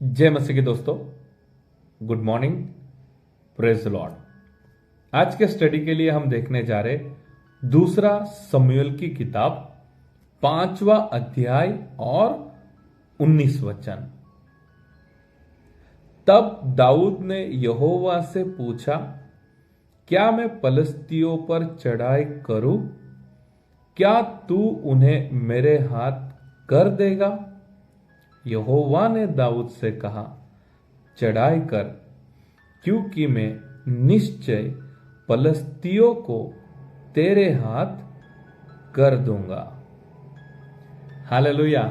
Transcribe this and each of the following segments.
जय मसीह के दोस्तों, good morning, praise the Lord. आज के स्टडी के लिए हम देखने जा रहे दूसरा शमूएल की किताब 5वां अध्याय और 19 वचन। तब दाऊद ने यहोवा से पूछा, क्या मैं पलिश्तियों पर चढ़ाई करूं? क्या तू उन्हें मेरे हाथ कर देगा? यहोवा ने दाऊद से कहा, चढ़ाई कर, क्योंकि मैं निश्चय पलिश्तियों को तेरे हाथ कर दूंगा। Hallelujah,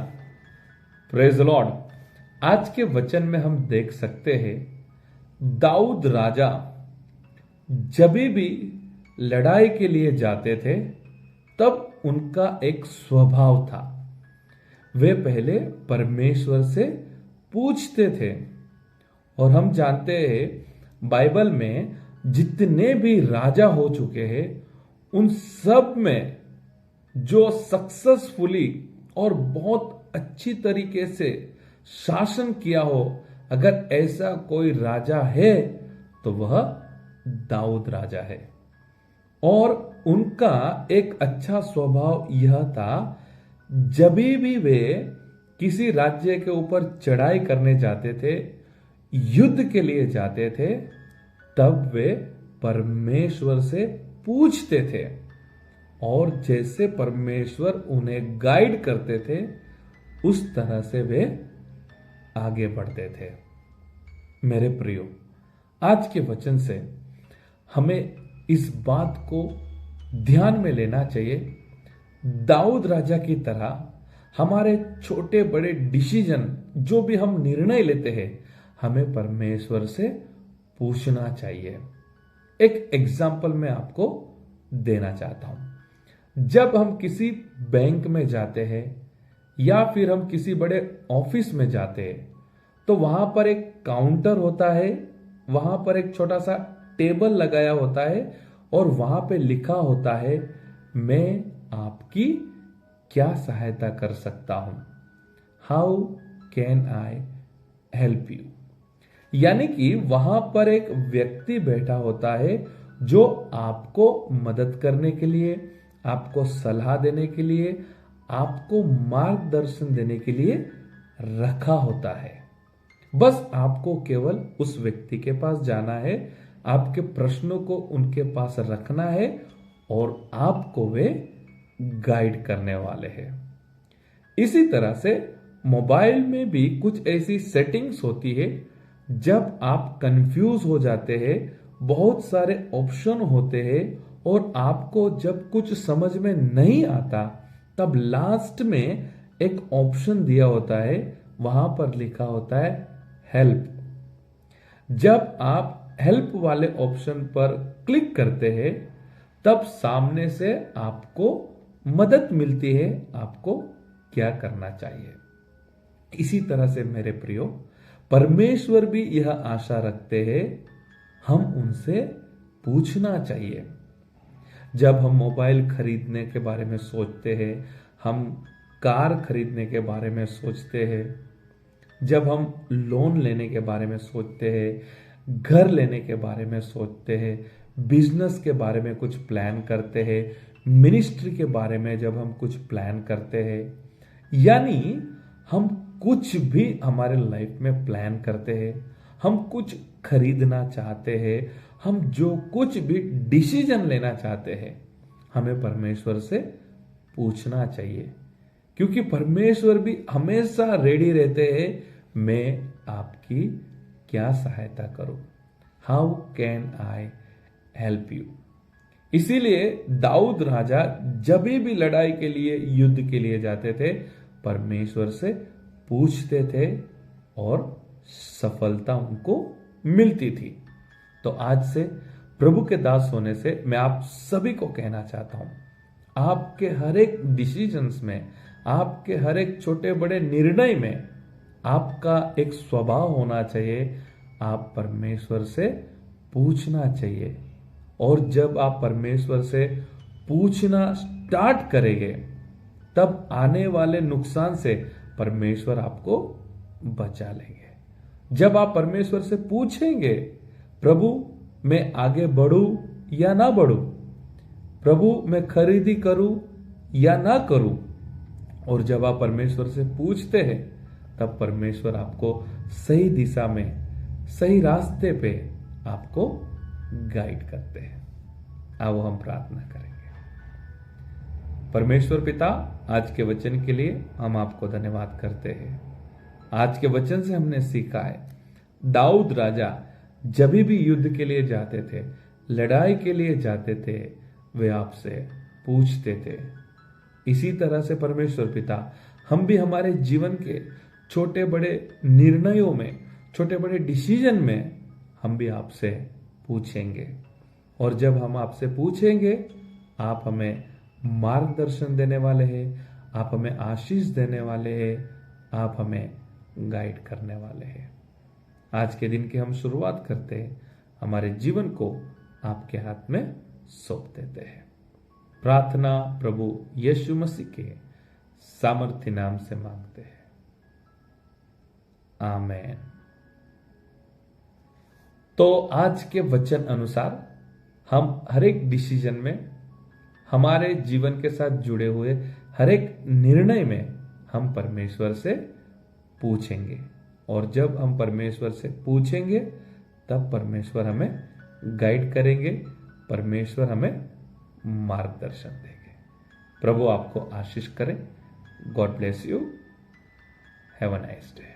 praise the Lord. आज के वचन में हम देख सकते हैं दाऊद राजा जब भी लड़ाई के लिए जाते थे तब उनका एक स्वभाव था, वे पहले परमेश्वर से पूछते थे। और हम जानते हैं बाइबल में जितने भी राजा हो चुके हैं उन सब में जो सक्सेसफुली और बहुत अच्छी तरीके से शासन किया हो, अगर ऐसा कोई राजा है तो वह दाऊद राजा है। और उनका एक अच्छा स्वभाव यह था, जब भी वे किसी राज्य के ऊपर चढ़ाई करने जाते थे, युद्ध के लिए जाते थे, तब वे परमेश्वर से पूछते थे और जैसे परमेश्वर उन्हें गाइड करते थे उस तरह से वे आगे बढ़ते थे। मेरे प्रियो, आज के वचन से हमें इस बात को ध्यान में लेना चाहिए, दाऊद राजा की तरह हमारे छोटे बड़े डिसीजन, जो भी हम निर्णय लेते हैं, हमें परमेश्वर से पूछना चाहिए। एक एग्जाम्पल मैं आपको देना चाहता हूं। जब हम किसी बैंक में जाते हैं या फिर हम किसी बड़े ऑफिस में जाते हैं तो वहां पर एक काउंटर होता है, वहां पर एक छोटा सा टेबल लगाया होता है और वहां पे लिखा होता है, मैं आपकी क्या सहायता कर सकता हूं? How can I help you? यानी कि वहां पर एक व्यक्ति बैठा होता है जो आपको मदद करने के लिए, आपको सलाह देने के लिए, आपको मार्गदर्शन देने के लिए रखा होता है। बस आपको केवल उस व्यक्ति के पास जाना है, आपके प्रश्नों को उनके पास रखना है और आपको वे गाइड करने वाले हैं। इसी तरह से मोबाइल में भी कुछ ऐसी सेटिंग्स होती है, जब आप कंफ्यूज हो जाते हैं, बहुत सारे ऑप्शन होते हैं और आपको जब कुछ समझ में नहीं आता तब लास्ट में एक ऑप्शन दिया होता है, वहां पर लिखा होता है हेल्प। जब आप हेल्प वाले ऑप्शन पर क्लिक करते हैं तब सामने से आपको मदद मिलती है, आपको क्या करना चाहिए। इसी तरह से मेरे प्रियो, परमेश्वर भी यह आशा रखते हैं, हम उनसे पूछना चाहिए। जब हम मोबाइल खरीदने के बारे में सोचते हैं, हम कार खरीदने के बारे में सोचते हैं, जब हम लोन लेने के बारे में सोचते हैं, घर लेने के बारे में सोचते हैं, बिजनेस के बारे में कुछ प्लान करते हैं, मिनिस्ट्री के बारे में जब हम कुछ प्लान करते हैं, यानी हम कुछ भी हमारे लाइफ में प्लान करते हैं, हम कुछ खरीदना चाहते हैं, हम जो कुछ भी डिसीजन लेना चाहते हैं, हमें परमेश्वर से पूछना चाहिए, क्योंकि परमेश्वर भी हमेशा रेडी रहते हैं, मैं आपकी क्या सहायता करूं? How can I help you? इसीलिए दाऊद राजा जब भी लड़ाई के लिए, युद्ध के लिए जाते थे, परमेश्वर से पूछते थे और सफलता उनको मिलती थी। तो आज से प्रभु के दास होने से मैं आप सभी को कहना चाहता हूं, आपके हर एक डिसीजंस में, आपके हर एक छोटे बड़े निर्णय में आपका एक स्वभाव होना चाहिए, आप परमेश्वर से पूछना चाहिए। और जब आप परमेश्वर से पूछना स्टार्ट करेंगे तब आने वाले नुकसान से परमेश्वर आपको बचा लेंगे। जब आप परमेश्वर से पूछेंगे, प्रभु मैं आगे बढ़ूं या ना बढ़ूं, प्रभु मैं खरीदी करूं या ना करूं, और जब आप परमेश्वर से पूछते हैं तब परमेश्वर आपको सही दिशा में, सही रास्ते पे आपको गाइड करते हैं। आओ हम प्रार्थना करेंगे। परमेश्वर पिता, आज के वचन के लिए हम आपको धन्यवाद करते हैं। आज के वचन से हमने सीखा है, दाऊद राजा जब भी युद्ध के लिए जाते थे, लड़ाई के लिए जाते थे, वे आपसे पूछते थे। इसी तरह से परमेश्वर पिता, हम भी हमारे जीवन के छोटे बड़े निर्णयों में, छोटे बड़े डिसीजन में हम भी आपसे पूछेंगे, और जब हम आपसे पूछेंगे, आप हमें मार्गदर्शन देने वाले हैं, आप हमें आशीष देने वाले हैं, आप हमें गाइड करने वाले हैं। आज के दिन की हम शुरुआत करते हैं, हमारे जीवन को आपके हाथ में सौंप देते हैं। प्रार्थना प्रभु यीशु मसीह के सामर्थ्य नाम से मांगते हैं, आमेन। तो आज के वचन अनुसार हम हर एक डिसीजन में, हमारे जीवन के साथ जुड़े हुए हर एक निर्णय में हम परमेश्वर से पूछेंगे, और जब हम परमेश्वर से पूछेंगे तब परमेश्वर हमें गाइड करेंगे, परमेश्वर हमें मार्गदर्शन देंगे। प्रभु आपको आशीष करे। God bless you. Have a nice day.